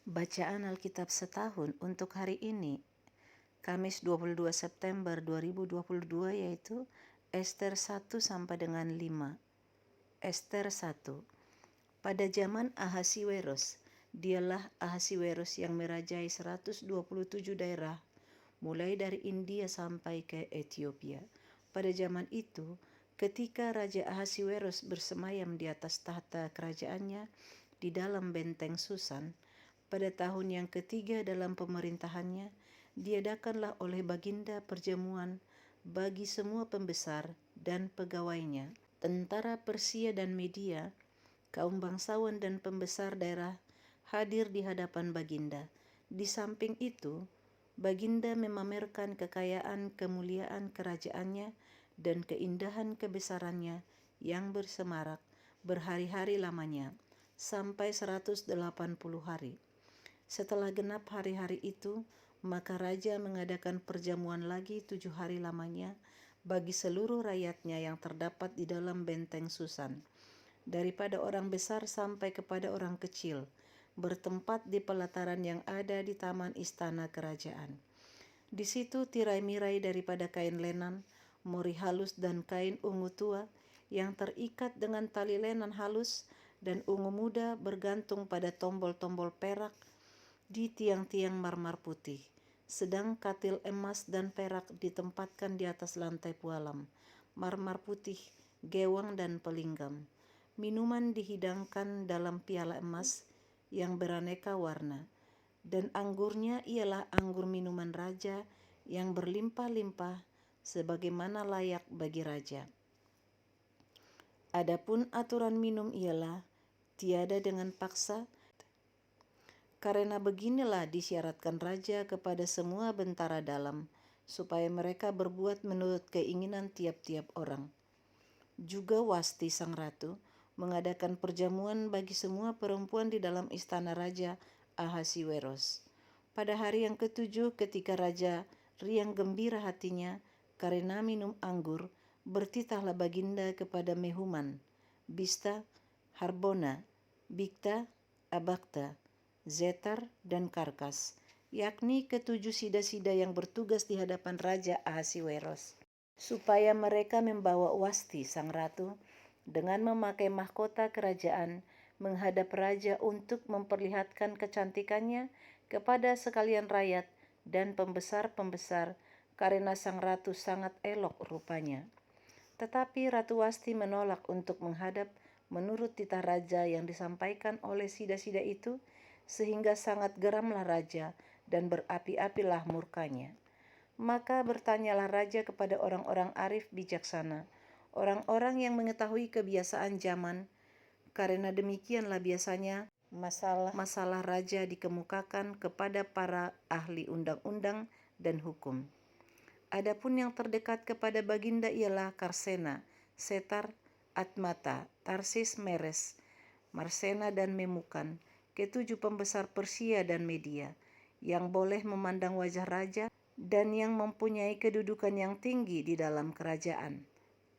Bacaan Alkitab setahun untuk hari ini, Kamis 22 September 2022, yaitu Ester 1 sampai dengan 5. Ester 1. Pada zaman Ahasiweros, dialah Ahasiweros yang merajai 127 daerah, mulai dari India sampai ke Ethiopia. Pada zaman itu, ketika Raja Ahasiweros bersemayam di atas tahta kerajaannya di dalam benteng Susan, pada tahun yang ketiga dalam pemerintahannya, diadakanlah oleh Baginda perjamuan bagi semua pembesar dan pegawainya, tentara Persia dan Media, kaum bangsawan dan pembesar daerah hadir di hadapan Baginda. Di samping itu, Baginda memamerkan kekayaan kemuliaan kerajaannya dan keindahan kebesarannya yang bersemarak berhari-hari lamanya, sampai 180 hari. Setelah genap hari-hari itu, maka raja mengadakan perjamuan lagi 7 hari lamanya bagi seluruh rakyatnya yang terdapat di dalam benteng Susan, daripada orang besar sampai kepada orang kecil, bertempat di pelataran yang ada di taman istana kerajaan. Di situ tirai-mirai daripada kain lenan, mori halus dan kain ungu tua yang terikat dengan tali lenan halus dan ungu muda bergantung pada tombol-tombol perak di tiang-tiang marmar putih, sedang katil emas dan perak ditempatkan di atas lantai pualam, marmar putih, gewang dan pelinggam. Minuman dihidangkan dalam piala emas yang beraneka warna, dan anggurnya ialah anggur minuman raja yang berlimpah-limpah sebagaimana layak bagi raja. Adapun aturan minum ialah tiada dengan paksa, karena beginilah disyaratkan raja kepada semua bentara dalam, supaya mereka berbuat menurut keinginan tiap-tiap orang. Juga Wasti sang ratu mengadakan perjamuan bagi semua perempuan di dalam istana raja Ahasiweros. Pada hari yang ketujuh, ketika raja riang gembira hatinya karena minum anggur, bertitahlah Baginda kepada Mehuman, Bista, Harbona, Bigta, Abagta, Zetar, dan Karkas, yakni ketujuh sida-sida yang bertugas di hadapan Raja Ahasiweros, supaya mereka membawa Wasti sang ratu dengan memakai mahkota kerajaan menghadap raja untuk memperlihatkan kecantikannya kepada sekalian rakyat dan pembesar-pembesar, karena sang ratu sangat elok rupanya. Tetapi Ratu Wasti menolak untuk menghadap menurut titah raja yang disampaikan oleh sida-sida itu, sehingga sangat geramlah raja dan berapi-apilah murkanya. Maka bertanyalah raja kepada orang-orang arif bijaksana, orang-orang yang mengetahui kebiasaan zaman, karena demikianlah biasanya masalah raja dikemukakan kepada para ahli undang-undang dan hukum. Adapun yang terdekat kepada Baginda ialah Karsena, Setar, Atmata, Tarsis, Meres, Marsena, dan Memukan, ketujuh pembesar Persia dan Media, yang boleh memandang wajah raja dan yang mempunyai kedudukan yang tinggi di dalam kerajaan.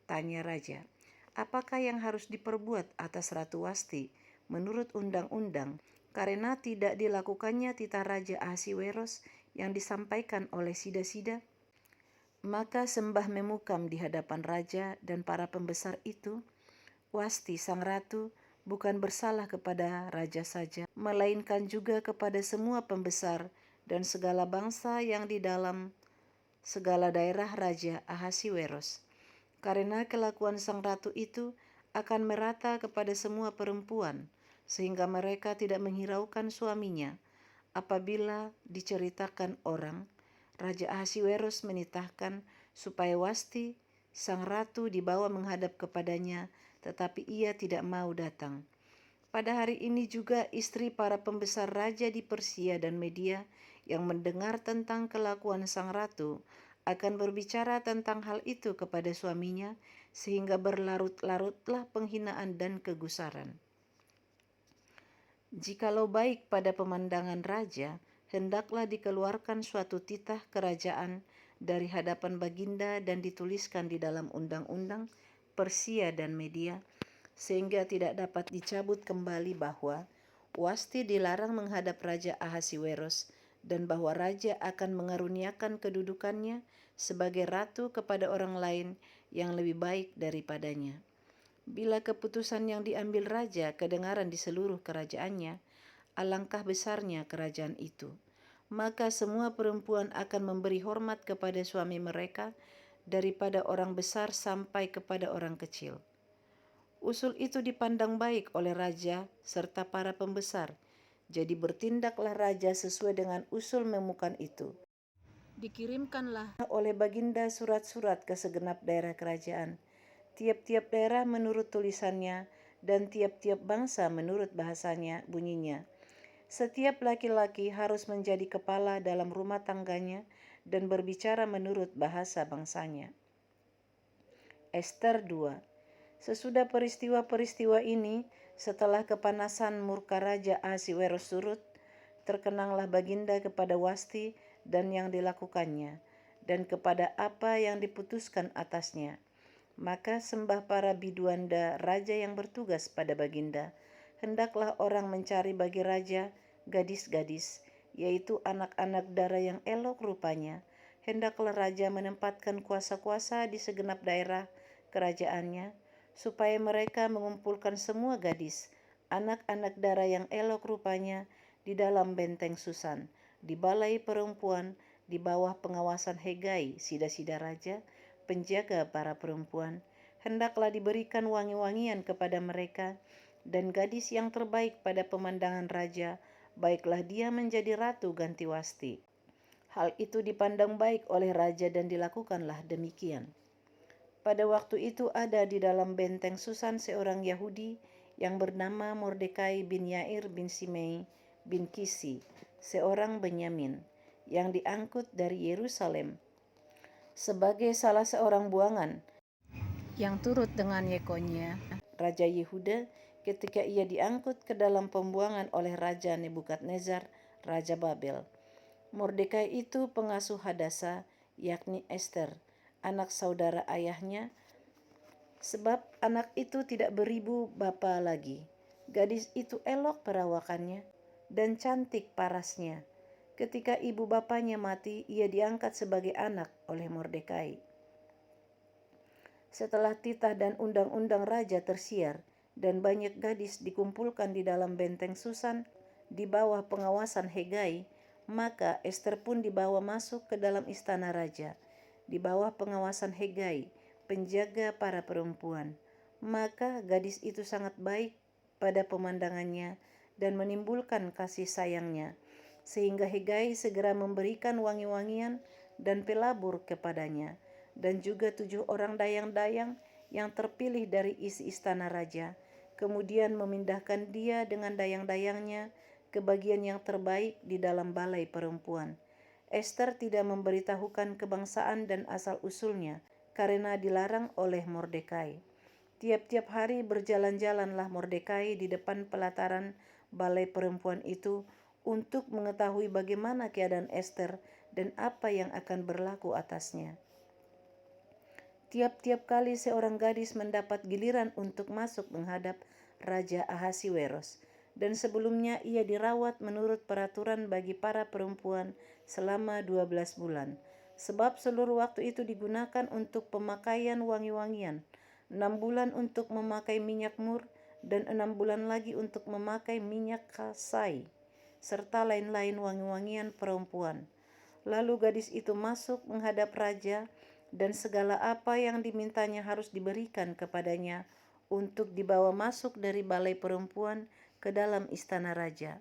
Tanya raja, apakah yang harus diperbuat atas Ratu Wasti menurut undang-undang, karena tidak dilakukannya titah Raja Ahasiweros yang disampaikan oleh sida-sida? Maka sembah Memukam di hadapan raja dan para pembesar itu, Wasti sang ratu bukan bersalah kepada raja saja, melainkan juga kepada semua pembesar dan segala bangsa yang di dalam segala daerah Raja Ahasiweros. Karena kelakuan sang ratu itu akan merata kepada semua perempuan, sehingga mereka tidak menghiraukan suaminya. Apabila diceritakan orang, Raja Ahasiweros menitahkan supaya Wasti sang ratu dibawa menghadap kepadanya, tetapi ia tidak mau datang. Pada hari ini juga istri para pembesar raja di Persia dan Media yang mendengar tentang kelakuan sang ratu akan berbicara tentang hal itu kepada suaminya, sehingga berlarut-larutlah penghinaan dan kegusaran. Jikalau baik pada pemandangan raja, hendaklah dikeluarkan suatu titah kerajaan dari hadapan Baginda dan dituliskan di dalam undang-undang Persia dan Media, sehingga tidak dapat dicabut kembali, bahwa Wasti dilarang menghadap Raja Ahasiweros, dan bahwa raja akan mengaruniakan kedudukannya sebagai ratu kepada orang lain yang lebih baik daripadanya. Bila keputusan yang diambil raja kedengaran di seluruh kerajaannya, alangkah besarnya kerajaan itu. Maka semua perempuan akan memberi hormat kepada suami mereka, daripada orang besar sampai kepada orang kecil. Usul itu dipandang baik oleh raja serta para pembesar. Jadi bertindaklah raja sesuai dengan usul memukan itu. Dikirimkanlah oleh baginda surat-surat ke segenap daerah kerajaan. Tiap-tiap daerah menurut tulisannya dan tiap-tiap bangsa menurut bahasanya bunyinya. Setiap laki-laki harus menjadi kepala dalam rumah tangganya dan berbicara menurut bahasa bangsanya. Ester 2. Sesudah peristiwa-peristiwa ini, setelah kepanasan murka Raja Ahasiweros surut, terkenanglah baginda kepada Wasti dan yang dilakukannya, dan kepada apa yang diputuskan atasnya. Maka sembah para biduanda raja yang bertugas pada baginda. Hendaklah orang mencari bagi raja gadis-gadis, yaitu anak-anak dara yang elok rupanya. Hendaklah raja menempatkan kuasa-kuasa di segenap daerah kerajaannya, supaya mereka mengumpulkan semua gadis, anak-anak dara yang elok rupanya di dalam benteng Susan, di balai perempuan, di bawah pengawasan Hegai, sida-sida raja, penjaga para perempuan. Hendaklah diberikan wangi-wangian kepada mereka, dan gadis yang terbaik pada pemandangan raja, baiklah dia menjadi ratu ganti Wasti. Hal itu dipandang baik oleh raja dan dilakukanlah demikian. Pada waktu itu ada di dalam benteng Susan seorang Yahudi yang bernama Mordekai bin Yair bin Simei bin Kisi, seorang Benyamin, yang diangkut dari Yerusalem sebagai salah seorang buangan yang turut dengan Yekonia, Raja Yehuda, ketika ia diangkut ke dalam pembuangan oleh Raja Nebukadnezar, Raja Babel. Mordekai itu pengasuh Hadasa, yakni Ester, anak saudara ayahnya, sebab anak itu tidak beribu bapa lagi. Gadis itu elok perawakannya dan cantik parasnya. Ketika ibu bapanya mati, ia diangkat sebagai anak oleh Mordekai. Setelah titah dan undang-undang raja tersiar dan banyak gadis dikumpulkan di dalam benteng Susan di bawah pengawasan Hegai, maka Ester pun dibawa masuk ke dalam istana raja di bawah pengawasan Hegai, penjaga para perempuan. Maka gadis itu sangat baik pada pemandangannya dan menimbulkan kasih sayangnya, sehingga Hegai segera memberikan wangi-wangian dan pelabur kepadanya, dan juga 7 orang dayang-dayang yang terpilih dari isi istana raja, kemudian memindahkan dia dengan dayang-dayangnya ke bagian yang terbaik di dalam balai perempuan. Ester tidak memberitahukan kebangsaan dan asal-usulnya karena dilarang oleh Mordekai. Tiap-tiap hari berjalan-jalanlah Mordekai di depan pelataran balai perempuan itu untuk mengetahui bagaimana keadaan Ester dan apa yang akan berlaku atasnya. Tiap-tiap kali seorang gadis mendapat giliran untuk masuk menghadap Raja Ahasiweros, dan sebelumnya ia dirawat menurut peraturan bagi para perempuan selama 12 bulan. Sebab seluruh waktu itu digunakan untuk pemakaian wangi-wangian, 6 bulan untuk memakai minyak mur, dan 6 bulan lagi untuk memakai minyak kasai, serta lain-lain wangi-wangian perempuan. Lalu gadis itu masuk menghadap raja, dan segala apa yang dimintanya harus diberikan kepadanya untuk dibawa masuk dari balai perempuan ke dalam istana raja.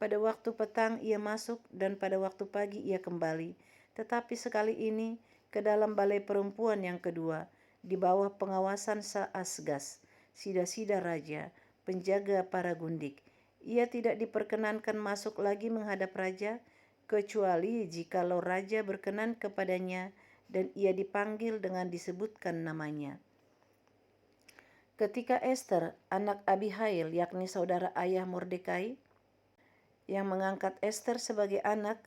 Pada waktu petang ia masuk dan pada waktu pagi ia kembali, tetapi sekali ini ke dalam balai perempuan yang kedua, di bawah pengawasan Saasgas, sida-sida raja, penjaga para gundik. Ia tidak diperkenankan masuk lagi menghadap raja, kecuali jikalau raja berkenan kepadanya dan ia dipanggil dengan disebutkan namanya. Ketika Ester, anak Abihail, yakni saudara ayah Mordekai, yang mengangkat Ester sebagai anak,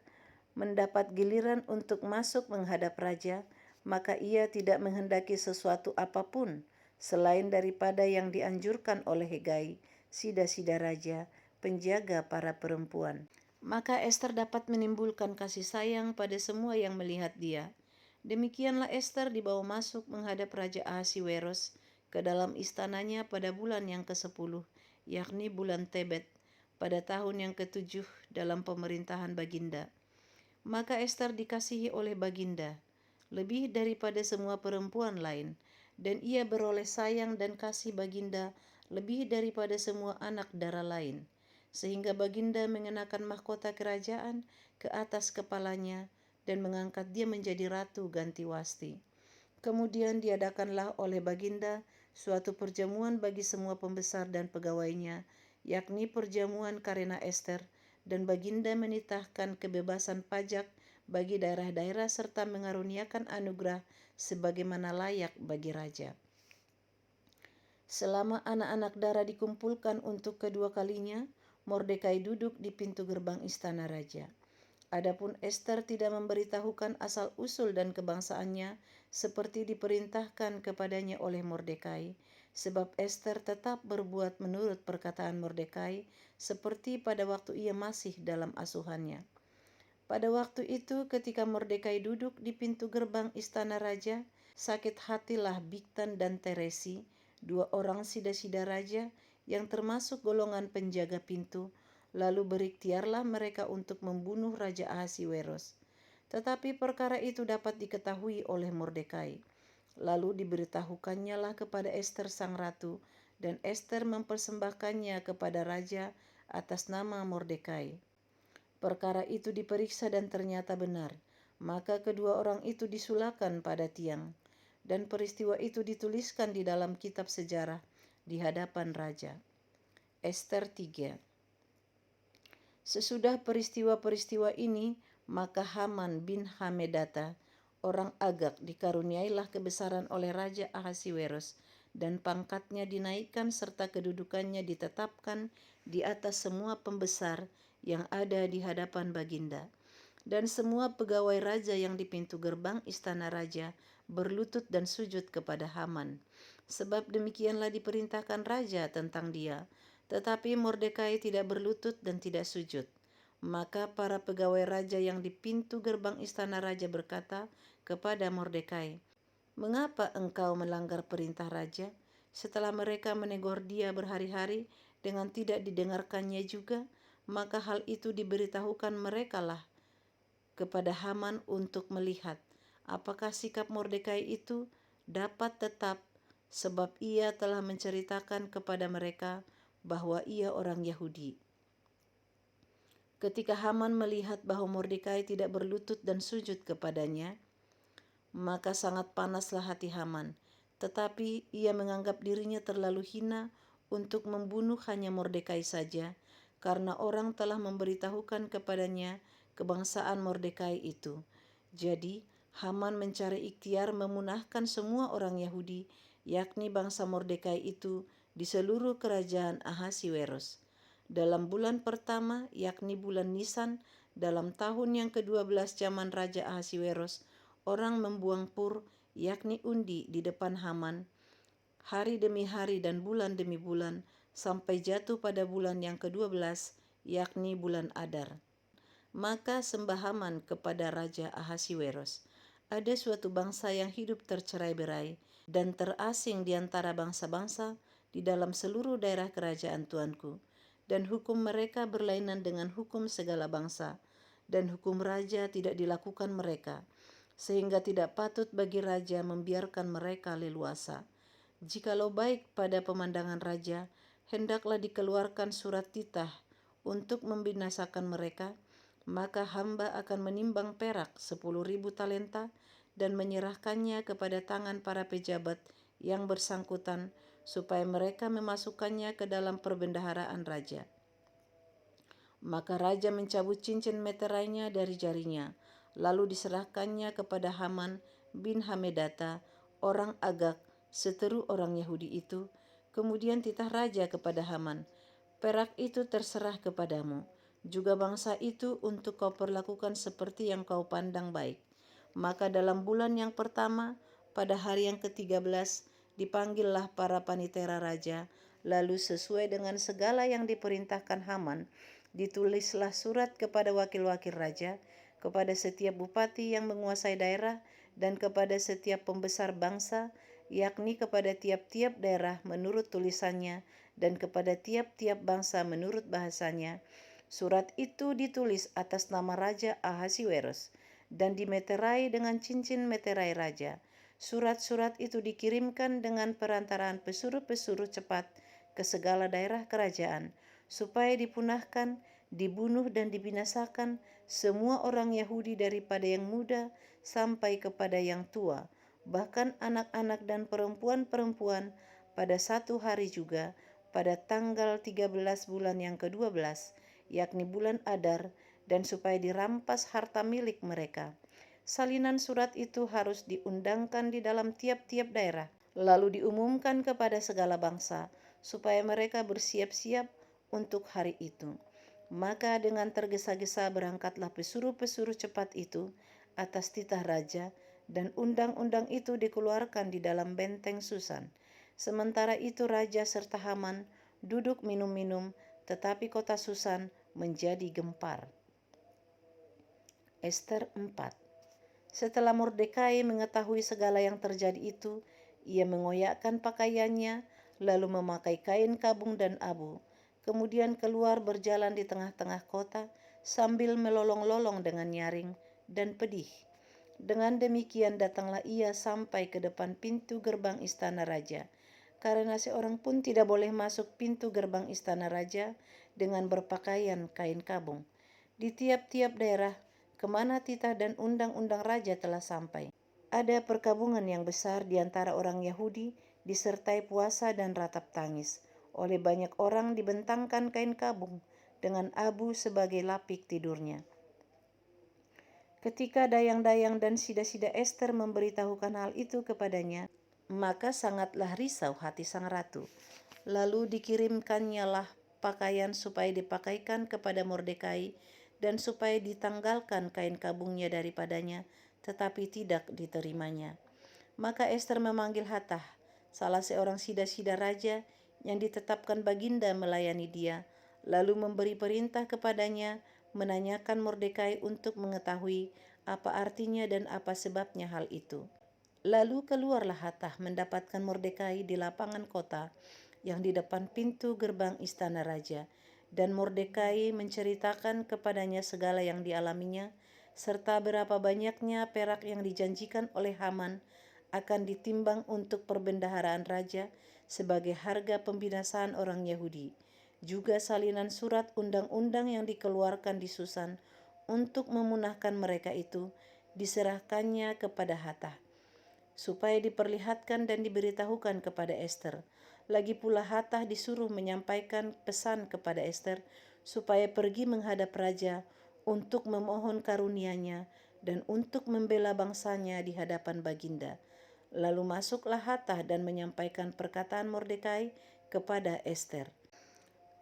mendapat giliran untuk masuk menghadap raja, maka ia tidak menghendaki sesuatu apapun selain daripada yang dianjurkan oleh Hegai, sida-sida raja, penjaga para perempuan. Maka Ester dapat menimbulkan kasih sayang pada semua yang melihat dia. Demikianlah Ester dibawa masuk menghadap Raja Ahasiweros ke dalam istananya pada bulan yang ke-10, yakni bulan Tebet, pada tahun yang ke-7 dalam pemerintahan Baginda. Maka Ester dikasihi oleh Baginda lebih daripada semua perempuan lain, dan ia beroleh sayang dan kasih Baginda lebih daripada semua anak dara lain, sehingga Baginda mengenakan mahkota kerajaan ke atas kepalanya dan mengangkat dia menjadi ratu ganti wasti. Kemudian diadakanlah oleh Baginda suatu perjamuan bagi semua pembesar dan pegawainya, yakni perjamuan karena Ester, dan Baginda menitahkan kebebasan pajak bagi daerah-daerah serta mengaruniakan anugerah sebagaimana layak bagi raja. Selama anak-anak dara dikumpulkan untuk kedua kalinya, Mordekai duduk di pintu gerbang istana raja. Adapun Ester tidak memberitahukan asal-usul dan kebangsaannya seperti diperintahkan kepadanya oleh Mordekai, sebab Ester tetap berbuat menurut perkataan Mordekai seperti pada waktu ia masih dalam asuhannya. Pada waktu itu ketika Mordekai duduk di pintu gerbang istana raja, sakit hatilah Bigtan dan Teresi, dua orang sida-sida raja yang termasuk golongan penjaga pintu, lalu berikhtiarlah mereka untuk membunuh Raja Ahasiweros. Tetapi perkara itu dapat diketahui oleh Mordekai. Lalu diberitahukannya lah kepada Ester sang ratu, dan Ester mempersembahkannya kepada raja atas nama Mordekai. Perkara itu diperiksa dan ternyata benar. Maka kedua orang itu disulakan pada tiang, dan peristiwa itu dituliskan di dalam kitab sejarah di hadapan raja. Ester 3. Sesudah peristiwa-peristiwa ini, maka Haman bin Hamedata, orang Agag, dikaruniailah kebesaran oleh Raja Ahasiweros, dan pangkatnya dinaikkan serta kedudukannya ditetapkan di atas semua pembesar yang ada di hadapan Baginda. Dan semua pegawai raja yang di pintu gerbang istana raja berlutut dan sujud kepada Haman, sebab demikianlah diperintahkan raja tentang dia. Tetapi Mordekai tidak berlutut dan tidak sujud. Maka para pegawai raja yang di pintu gerbang istana raja berkata kepada Mordekai, "Mengapa engkau melanggar perintah raja?" Setelah mereka menegur dia berhari-hari dengan tidak didengarkannya juga, maka hal itu diberitahukan merekalah kepada Haman untuk melihat apakah sikap Mordekai itu dapat tetap, sebab ia telah menceritakan kepada mereka bahwa ia orang Yahudi. Ketika Haman melihat bahwa Mordekai tidak berlutut dan sujud kepadanya, maka sangat panaslah hati Haman, tetapi ia menganggap dirinya terlalu hina untuk membunuh hanya Mordekai saja, karena orang telah memberitahukan kepadanya kebangsaan Mordekai itu. Jadi Haman mencari ikhtiar memunahkan semua orang Yahudi, yakni bangsa Mordekai itu, di seluruh kerajaan Ahasiweros. Dalam bulan pertama, yakni bulan Nisan, dalam tahun yang ke-12 zaman Raja Ahasiweros, orang membuang pur, yakni undi, di depan Haman, hari demi hari dan bulan demi bulan, sampai jatuh pada bulan yang ke-12, yakni bulan Adar. Maka sembah Haman kepada Raja Ahasiweros, "Ada suatu bangsa yang hidup tercerai-berai dan terasing di antara bangsa-bangsa di dalam seluruh daerah kerajaan tuanku, dan hukum mereka berlainan dengan hukum segala bangsa, dan hukum raja tidak dilakukan mereka, sehingga tidak patut bagi raja membiarkan mereka leluasa. Jikalau baik pada pemandangan raja, hendaklah dikeluarkan surat titah untuk membinasakan mereka, maka hamba akan menimbang perak 10.000 talenta dan menyerahkannya kepada tangan para pejabat yang bersangkutan, supaya mereka memasukkannya ke dalam perbendaharaan raja." Maka raja mencabut cincin meterainya dari jarinya, lalu diserahkannya kepada Haman bin Hamedata, orang Agag, seteru orang Yahudi itu. Kemudian titah raja kepada Haman, "Perak itu terserah kepadamu, juga bangsa itu untuk kau perlakukan seperti yang kau pandang baik." Maka dalam bulan yang pertama, pada hari yang ke-13, dipanggillah para panitera raja, Lalu sesuai dengan segala yang diperintahkan Haman, ditulislah surat kepada wakil-wakil raja, kepada setiap bupati yang menguasai daerah, dan kepada setiap pembesar bangsa, yakni kepada tiap-tiap daerah menurut tulisannya, dan kepada tiap-tiap bangsa menurut bahasanya. Surat itu ditulis atas nama Raja Ahasiweros, dan dimeterai dengan cincin meterai raja. Surat-surat itu dikirimkan dengan perantaraan pesuruh-pesuruh cepat ke segala daerah kerajaan, supaya dipunahkan, dibunuh dan dibinasakan semua orang Yahudi daripada yang muda sampai kepada yang tua, bahkan anak-anak dan perempuan-perempuan pada satu hari juga, pada tanggal 13 bulan yang ke-12, yakni bulan Adar, dan supaya dirampas harta milik mereka. Salinan surat itu harus diundangkan di dalam tiap-tiap daerah, lalu diumumkan kepada segala bangsa, supaya mereka bersiap-siap untuk hari itu. Maka dengan tergesa-gesa berangkatlah pesuruh-pesuruh cepat itu atas titah raja, dan undang-undang itu dikeluarkan di dalam benteng Susan. Sementara itu raja serta Haman duduk minum-minum, tetapi kota Susan menjadi gempar. Ester 4. Setelah Mordekai mengetahui segala yang terjadi itu, ia mengoyakkan pakaiannya, lalu memakai kain kabung dan abu. Kemudian keluar berjalan di tengah-tengah kota sambil melolong-lolong dengan nyaring dan pedih. Dengan demikian datanglah ia sampai ke depan pintu gerbang istana raja, karena seorang pun tidak boleh masuk pintu gerbang istana raja dengan berpakaian kain kabung. Di tiap-tiap daerah kemana titah dan undang-undang raja telah sampai, ada perkabungan yang besar di antara orang Yahudi, disertai puasa dan ratap tangis. Oleh banyak orang dibentangkan kain kabung dengan abu sebagai lapik tidurnya. Ketika dayang-dayang dan sida-sida Ester memberitahukan hal itu kepadanya, maka sangatlah risau hati sang ratu. Lalu dikirimkannyalah pakaian supaya dipakaikan kepada Mordekai, dan supaya ditanggalkan kain kabungnya daripadanya, tetapi tidak diterimanya. Maka Ester memanggil Hatah, salah seorang sida-sida raja yang ditetapkan baginda melayani dia, lalu memberi perintah kepadanya menanyakan Mordekai untuk mengetahui apa artinya dan apa sebabnya hal itu. Lalu keluarlah Hatah mendapatkan Mordekai di lapangan kota yang di depan pintu gerbang istana raja, dan Mordekai menceritakan kepadanya segala yang dialaminya, serta berapa banyaknya perak yang dijanjikan oleh Haman akan ditimbang untuk perbendaharaan raja sebagai harga pembinasaan orang Yahudi. Juga salinan surat undang-undang yang dikeluarkan di Susan untuk memunahkan mereka itu diserahkannya kepada Hatah, supaya diperlihatkan dan diberitahukan kepada Ester. Lagi pula Hatah disuruh menyampaikan pesan kepada Ester supaya pergi menghadap raja untuk memohon karunia-Nya dan untuk membela bangsanya di hadapan baginda. Lalu masuklah Hatah dan menyampaikan perkataan Mordekai kepada Ester.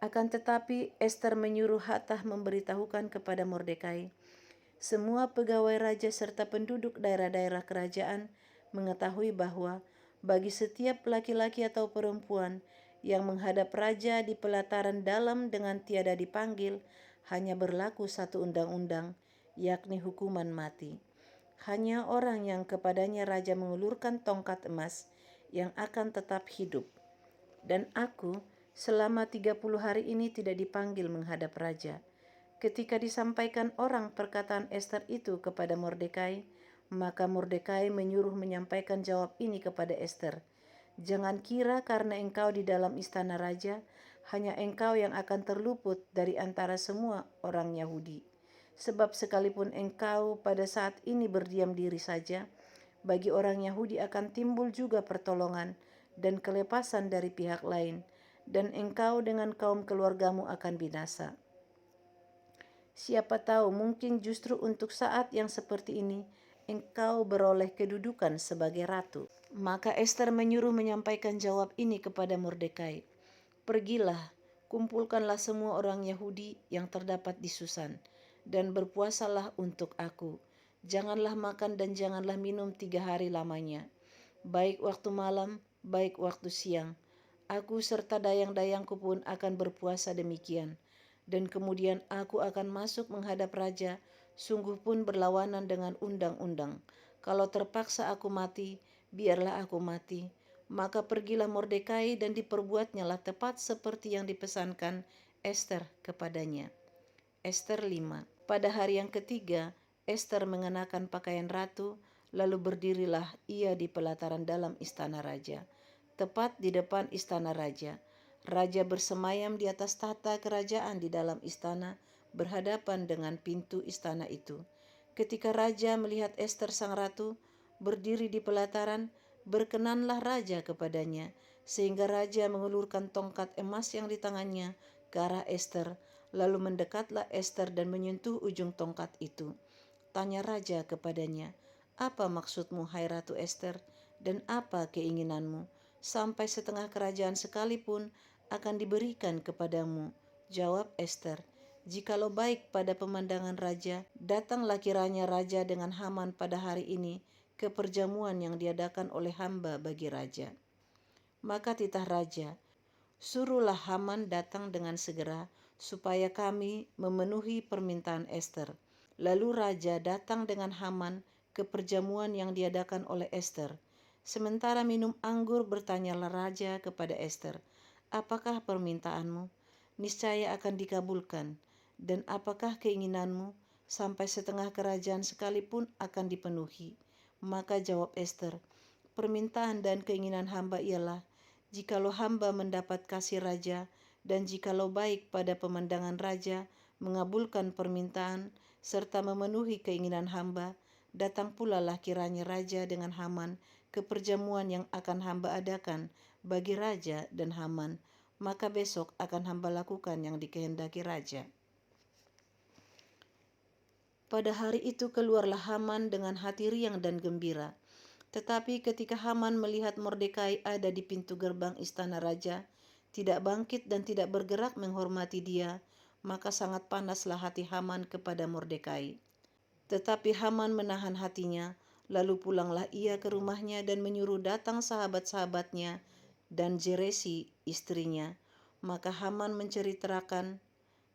Akan tetapi Ester menyuruh Hatah memberitahukan kepada Mordekai, semua pegawai raja serta penduduk daerah-daerah kerajaan mengetahui bahwa bagi setiap laki-laki atau perempuan yang menghadap raja di pelataran dalam dengan tiada dipanggil, hanya berlaku satu undang-undang, yakni hukuman mati. Hanya orang yang kepadanya raja mengulurkan tongkat emas yang akan tetap hidup. Dan aku selama 30 hari ini tidak dipanggil menghadap raja. Ketika disampaikan orang perkataan Ester itu kepada Mordekai, maka Mordekai menyuruh menyampaikan jawab ini kepada Ester. Jangan kira karena engkau di dalam istana raja, hanya engkau yang akan terluput dari antara semua orang Yahudi. Sebab sekalipun engkau pada saat ini berdiam diri saja, bagi orang Yahudi akan timbul juga pertolongan dan kelepasan dari pihak lain, dan engkau dengan kaum keluargamu akan binasa. Siapa tahu mungkin justru untuk saat yang seperti ini engkau beroleh kedudukan sebagai ratu. Maka Ester menyuruh menyampaikan jawab ini kepada Mordekai. Pergilah, kumpulkanlah semua orang Yahudi yang terdapat di Susan, dan berpuasalah untuk aku. Janganlah makan dan janganlah minum 3 hari lamanya, baik waktu malam, baik waktu siang. Aku serta dayang-dayangku pun akan berpuasa demikian. Dan kemudian aku akan masuk menghadap raja, sungguh pun berlawanan dengan undang-undang. Kalau terpaksa aku mati, biarlah aku mati. Maka pergilah Mordekai dan diperbuatnyalah tepat seperti yang dipesankan Ester kepadanya. Ester 5. Pada hari yang ketiga, Ester mengenakan pakaian ratu, lalu berdirilah ia di pelataran dalam istana raja. Tepat di depan istana raja, raja bersemayam di atas tahta kerajaan di dalam istana, berhadapan dengan pintu istana itu. Ketika raja melihat Ester sang ratu berdiri di pelataran, berkenanlah raja kepadanya, sehingga raja mengulurkan tongkat emas yang di tangannya ke arah Ester. Lalu mendekatlah Ester dan menyentuh ujung tongkat itu. Tanya raja kepadanya, "Apa maksudmu, hai Ratu Ester, dan apa keinginanmu? Sampai setengah kerajaan sekalipun akan diberikan kepadamu." Jawab Ester, "Jikalau baik pada pemandangan raja, datanglah kiranya raja dengan Haman pada hari ini ke perjamuan yang diadakan oleh hamba bagi raja." Maka titah raja, "Suruhlah Haman datang dengan segera, supaya kami memenuhi permintaan Ester." Lalu raja datang dengan Haman ke perjamuan yang diadakan oleh Ester. Sementara minum anggur, bertanyalah raja kepada Ester, "Apakah permintaanmu? Niscaya akan dikabulkan. Dan apakah keinginanmu? Sampai setengah kerajaan sekalipun akan dipenuhi." Maka jawab Ester, "Permintaan dan keinginan hamba ialah, jikalau hamba mendapat kasih raja, dan jikalau baik pada pemandangan raja mengabulkan permintaan serta memenuhi keinginan hamba, datang pula lah kiranya raja dengan Haman ke perjamuan yang akan hamba adakan bagi raja dan Haman, maka besok akan hamba lakukan yang dikehendaki raja." Pada hari itu keluarlah Haman dengan hati riang dan gembira. Tetapi ketika Haman melihat Mordekai ada di pintu gerbang istana raja, tidak bangkit dan tidak bergerak menghormati dia, maka sangat panaslah hati Haman kepada Mordekai. Tetapi Haman menahan hatinya, lalu pulanglah ia ke rumahnya dan menyuruh datang sahabat-sahabatnya dan Jeresi istrinya. Maka Haman menceritakan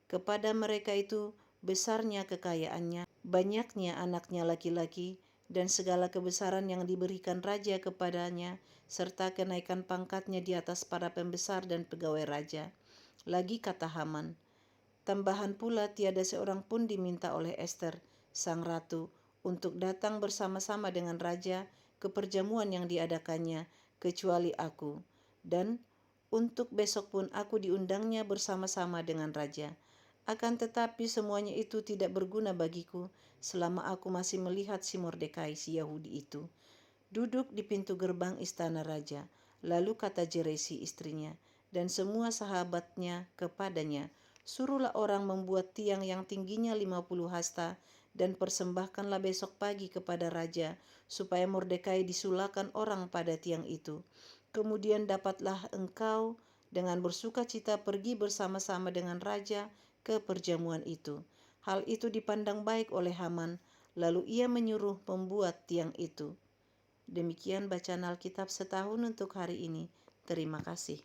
kepada mereka itu besarnya kekayaannya, banyaknya anaknya laki-laki, dan segala kebesaran yang diberikan raja kepadanya, serta kenaikan pangkatnya di atas para pembesar dan pegawai raja. Lagi kata Haman, "Tambahan pula tiada seorang pun diminta oleh Ester, sang ratu, untuk datang bersama-sama dengan raja ke perjamuan yang diadakannya, kecuali aku. Dan untuk besok pun aku diundangnya bersama-sama dengan raja. Akan tetapi semuanya itu tidak berguna bagiku selama aku masih melihat si Mordekai si Yahudi itu duduk di pintu gerbang istana raja." Lalu kata Jeresi istrinya dan semua sahabatnya kepadanya, "Suruhlah orang membuat tiang yang tingginya 50 hasta dan persembahkanlah besok pagi kepada raja, supaya Mordekai disulakan orang pada tiang itu. Kemudian dapatlah engkau dengan bersuka cita pergi bersama-sama dengan raja ke perjamuan itu." Hal itu dipandang baik oleh Haman, lalu ia menyuruh membuat tiang itu. Demikian bacaan Alkitab setahun untuk hari ini. Terima kasih.